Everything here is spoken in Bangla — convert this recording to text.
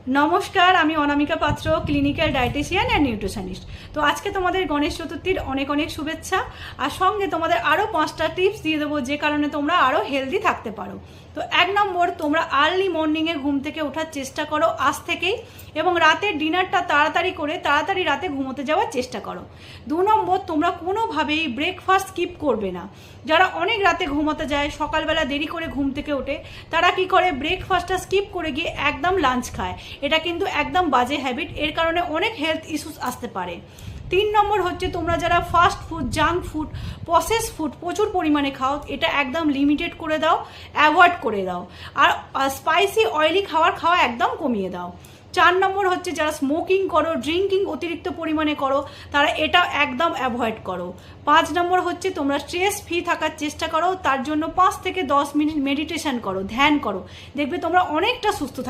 নমস্কার, আমি অনামিকা পাত্র, ক্লিনিক্যাল ডায়েটিশিয়ান অ্যান্ড নিউট্রিশনিস্ট। তো আজকে তোমাদের গণেশ চতুর্থীর অনেক অনেক শুভেচ্ছা। আর সঙ্গে তোমাদের আরও 5টা টিপস দিয়ে দেবো যে কারণে তোমরা আরও হেলদি থাকতে পারো। তো 1 নম্বর, তোমরা আর্লি মর্নিংয়ে ঘুম থেকে ওঠার চেষ্টা করো আজ থেকেই, এবং রাতের ডিনারটা তাড়াতাড়ি করে তাড়াতাড়ি রাতে ঘুমোতে যাওয়ার চেষ্টা করো। 2 নম্বর, তোমরা কোনোভাবেই ব্রেকফাস্ট স্কিপ করবে না। যারা অনেক রাতে ঘুমোতে যায়, সকালবেলা দেরি করে ঘুম থেকে ওঠে, তারা কি করে ব্রেকফাস্টটা স্কিপ করে গিয়ে একদম লাঞ্চ খায়। এটা কিন্তু একদম বাজে হ্যাবিট, এর কারণে অনেক হেলথ ইস্যুস আসতে পারে। 3 নম্বর হচ্ছে, তোমরা যারা fast food, junk food, process food প্রচুর পরিমাণে খাও, এটা একদম লিমিটেড করে দাও, অ্যাভয়েড করে দাও। আর স্পাইসি অয়েলি খাওয়া একদম কমিয়ে দাও। 4 নম্বর হচ্ছে, যারা স্মোকিং করো, ড্রিঙ্কিং অতিরিক্ত পরিমাণে করো, তারা এটা একদম অ্যাভয়েড করো। 5 নম্বর হচ্ছে, তোমরা স্ট্রেস ফ্রি থাকার চেষ্টা করো, তার জন্য 5 থেকে 10 মিনিট মেডিটেশন করো, ধ্যান করো, দেখবে তোমরা অনেকটা সুস্থ থাকবে।